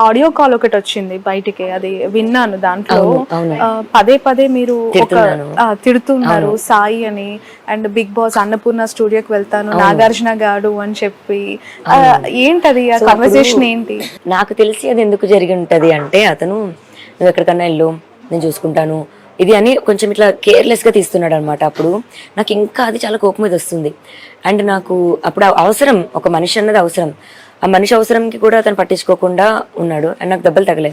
Audio call ఒకటి వచ్చింది బయటికి, అది విన్నాను. దాంట్లో అవును. పదే పదే మీరు తిడుతున్నాను. తిడుతున్నారు సాయి అని, అండ్ బిగ్ బాస్ అన్నపూర్ణ స్టూడియోకి వెళ్తాను నాగార్జున గాడు అని చెప్పి. ఏంటది ఆ కన్వర్సేషన్ ఏంటి? నాకు తెలిసి అది ఎందుకు జరిగి ఉంటది అంటే, అతను నువ్వు ఎక్కడికన్నా వెళ్ళు, నేను చూసుకుంటాను ఇది అని కొంచెం ఇట్లా కేర్లెస్గా తీస్తున్నాడు అనమాట. అప్పుడు నాకు ఇంకా అది చాలా కోపం మీద వస్తుంది. అండ్ నాకు అప్పుడు అవసరం, ఒక మనిషి అన్నది అవసరం. ఆ మనిషి అవసరంకి కూడా అతను పట్టించుకోకుండా ఉన్నాడు. అండ్ నాకు దెబ్బలు తగలే,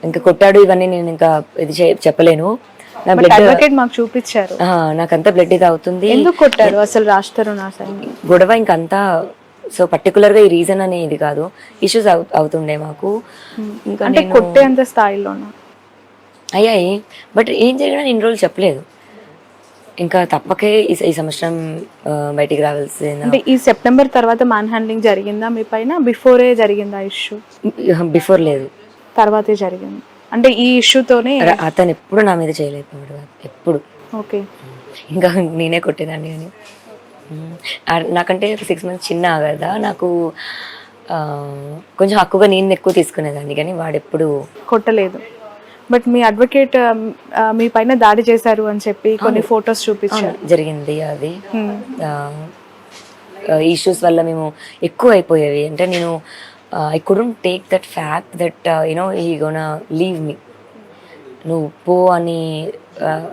ఇంకా కొట్టాడు ఇవన్నీ నేను ఇంకా ఇది చెప్పలేను. నా బ్లడ్ మాకు చూపించారు, నాకంతా బ్లడ్ ఇది అవుతుంది. ఎందుకు కొట్టారు అసలు రాస్తారు నా గొడవ ఇంకంతా. సో పర్టికులర్గా ఈ రీజన్ అనే ఇది కాదు, ఇష్యూస్ అవుతుండే మాకు. ఇంకా అంటే కొట్టేంత స్థాయిలోనా అయ్యాయి. బట్ ఏం జరిగినా ఇన్ని రోజులు చెప్పలేదు. ఇంకా తప్పకే ఈ సంవత్సరం బయటికి రావాల్సింది. అంటే ఈ సెప్టెంబర్ తర్వాత మ్యాన్ హ్యాండ్లింగ్ జరిగిందా మీ పైన? బిఫోరే జరిగిందా ఇష్యూ? బిఫోర్ లేదు, తర్వాతే జరిగింది. అంటే ఈ ఇష్యూతోనే అతను ఎప్పుడు నా మీద చేయలేకపోయాడు, ఎప్పుడు. ఓకే, ఇంకా నేనే కొట్టేదాన్ని. కానీ నాకంటే 6 months చిన్న కదా, నాకు కొంచెం హక్కుగా నేను ఎక్కువ తీసుకునేదాన్ని, కానీ వాడెప్పుడు కొట్టలేదు. బట్ మీ అడ్వకేట్ మీ పైన దాడి చేశారు అని చెప్పి కొన్ని ఫొటోస్ చూపించారు. జరిగింది అది. ఇష్యూస్ వల్ల మేము ఎక్కువ అయిపోయేవి. అంటే నేను I couldn't take that fact that he gonna leave me, నువ్వు పో అని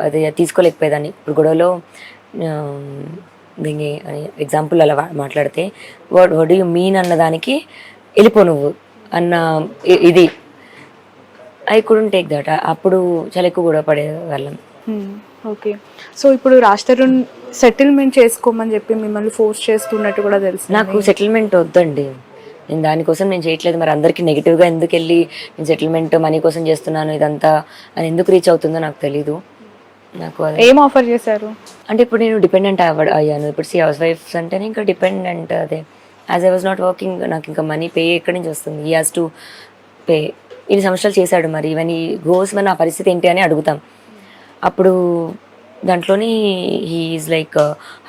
అది తీసుకోలేకపోయేదాన్ని. ఇప్పుడు గొడవలో దీన్ని ఎగ్జాంపుల్ అలా మాట్లాడితే వాట్ డూ యూ మీన్ అన్నదానికి వెళ్ళిపో నువ్వు అన్న ఇది ఐ కుడెంట్ టేక్ దట్. అప్పుడు చాలా ఎక్కువ గొడవ పడే వాళ్ళం. ఓకే, సో ఇప్పుడు రాజ్తరుణ్ సెటిల్మెంట్ చేసుకోమని చెప్పి మిమ్మల్ని ఫోర్స్ చేస్తున్నట్టు కూడా తెలుసు. నాకు సెటిల్మెంట్ వద్దండి, నేను దానికోసం నేను చేయట్లేదు. మరి అందరికీ నెగిటివ్గా ఎందుకు వెళ్ళి నేను సెటిల్మెంట్ మనీ కోసం చేస్తున్నాను ఇదంతా అని ఎందుకు రీచ్ అవుతుందో నాకు తెలీదు. నాకు ఏం ఆఫర్ చేశారు అంటే, ఇప్పుడు నేను డిపెండెంట్ అయ్యాను. ఇప్పుడు హౌస్ వైఫ్స్ అంటేనే ఇంకా డిపెండెంట్. అదే as I was not working, నాకు ఇంకా మనీ పే ఎక్కడి నుంచి వస్తుంది? He has to pay. ఇన్ని సంవత్సరాలు చేశాడు, మరి ఇవన్నీ గోస్ మరి నా పరిస్థితి ఏంటి అని అడుగుతాం. అప్పుడు దాంట్లోని హీ ఈజ్ లైక్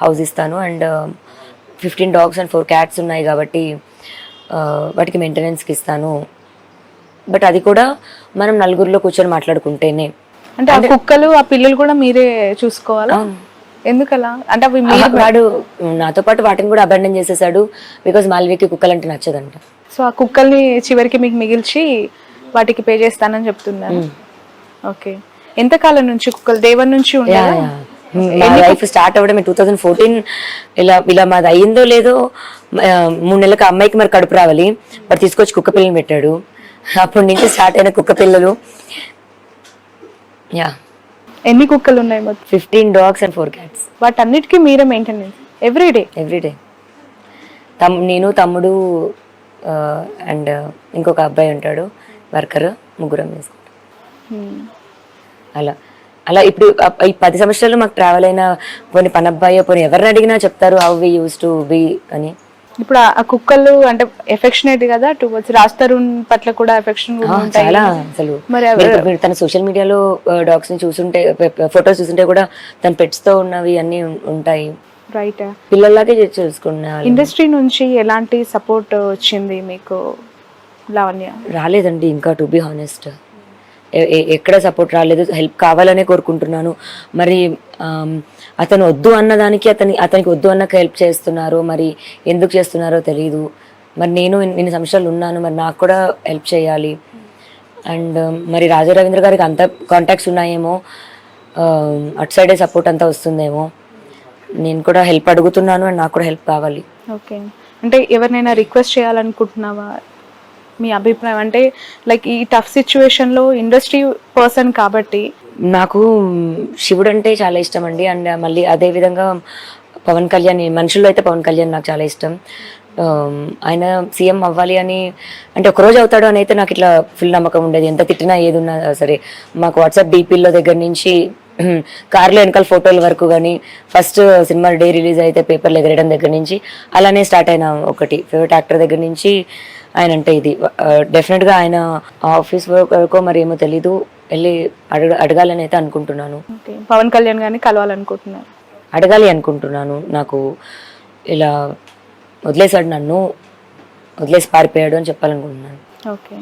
హౌస్ ఇస్తాను అండ్ 15 dogs and 4 cats ఉన్నాయి కాబట్టి వాటికి మెయింటెనెన్స్కి ఇస్తాను. బట్ అది కూడా మనం నలుగురిలో కూర్చొని మాట్లాడుకుంటేనే. అంటే ఆ కుక్కలు ఆ పిల్లలు కూడా మీరే చూసుకోవాలా? ఎందుకలా? అంటే అవి వాడు నాతో పాటు వాటిని కూడా అబాండన్ చేసేసాడు, బికాజ్ మాల్వికి కుక్కలంటే నచ్చదంట. సో ఆ కుక్కల్ని చివరికి మీకు మిగిల్చి వాటికి పే చేస్తానని చెప్తున్నాను. ఓకే, ఎంతకాలం నుంచి కుక్కలు దేవన్ నుంచి లైఫ్ స్టార్ట్ అవ్వడం 2014. ఇలా మాది అయ్యిందో లేదో 3 నెలలకు అమ్మాయికి మరి కడుపు రావాలి, మరి తీసుకొచ్చి కుక్క పిల్లలు పెట్టాడు. అప్పటి నుంచి స్టార్ట్ అయిన కుక్క పిల్లలు. ఎన్ని కుక్కలు ఉన్నాయి మొత్తం? 15 dogs and 4 cats. వాటన్నిటికీ మీరే మెయింటెనెన్స్ ఎవ్రీడే? నేను, తమ్ముడు అండ్ ఇంకొక అబ్బాయి ఉంటాడు వర్కర్, ముగ్గురం వేసుకుంటాం. అలా ఇప్పుడు ఈ 10 సంవత్సరాలు మాకు ట్రావెల్ అయిన పోనీ పనబ్బాయో పోనీ ఎవరిని అడిగినా చెప్తారు how we use to be అని. ఇప్పుడు ఆ కుక్కలు అంటే ఎఫెక్షనేట్ కదా టువర్డ్స్ రాజ్తరుణ్ పట్ల కూడా ఎఫెక్షన్ చాలా. అసలు మీరు తన సోషల్ మీడియాలో డాగ్స్ ని చూసుంటే, ఫొటోస్ చూసుంటే కూడా తన పెట్స్ తో ఉన్నవి అన్ని ఉంటాయి. రైట్, పిల్లల్లాగే చూసుకున్నా. ఇండస్ట్రీ నుంచి ఎలాంటి సపోర్ట్ వచ్చింది మీకు లావణ్య? రాలేదండి ఇంకా, టు బి హానెస్ట్. ఎక్కడ సపోర్ట్ రాలేదు. హెల్ప్ కావాలనే కోరుకుంటున్నాను. మరి అతను వద్దు అన్నదానికి అతనికి వద్దు అన్నకు హెల్ప్ చేస్తున్నారు, మరి ఎందుకు చేస్తున్నారో తెలియదు. మరి నేను ఇన్ని సంవత్సరాలు ఉన్నాను, మరి నాకు కూడా హెల్ప్ చేయాలి. అండ్ మరి రాజా రవీంద్ర గారికి అంత కాంటాక్ట్స్ ఉన్నాయేమో, అటు సైడే సపోర్ట్ అంతా వస్తుందేమో. నేను కూడా హెల్ప్ అడుగుతున్నాను అండ్ నాకు కూడా హెల్ప్ కావాలి. ఓకే, అంటే ఎవరినైనా రిక్వెస్ట్ చేయాలనుకుంటున్నావా? మీ అభిప్రాయం అంటే లైక్ ఈ టఫ్ సిచ్యువేషన్లో ఇండస్ట్రీ పర్సన్ కాబట్టి. నాకు శివుడు అంటే చాలా ఇష్టం అండి. అండ్ మళ్ళీ అదే విధంగా పవన్ కళ్యాణ్, మనుషుల్లో అయితే పవన్ కళ్యాణ్ నాకు చాలా ఇష్టం. ఆయన సీఎం అవ్వాలి అని అంటే ఒకరోజు అవుతాడు అని అయితే నాకు ఇట్లా ఫుల్ నమ్మకం ఉండేది. ఎంత తిట్టినా ఏది ఉన్నా సరే. మాకు వాట్సాప్ డీపీల్లో దగ్గర నుంచి కార్లో వెనకాల ఫోటోల వరకు కానీ, ఫస్ట్ సినిమా డే రిలీజ్ అయితే పేపర్లు ఎగరేయడం దగ్గర నుంచి అలానే స్టార్ట్ అయిన ఒకటి ఫేవరెట్ యాక్టర్ దగ్గర నుంచి ఆయన అంటే ఇది. డెఫినెట్గా ఆయన ఆఫీస్ వరకు మరి ఏమో తెలీదు, వెళ్ళి అడగాలని అయితే అనుకుంటున్నాను. పవన్ కళ్యాణ్ గారిని కలవాలనుకుంటున్నాను, అడగాలి అనుకుంటున్నాను. నాకు ఇలా వదిలేసాడు, నన్ను వదిలేసి పారిపోయాడు అని చెప్పాలనుకుంటున్నాను. ఓకే.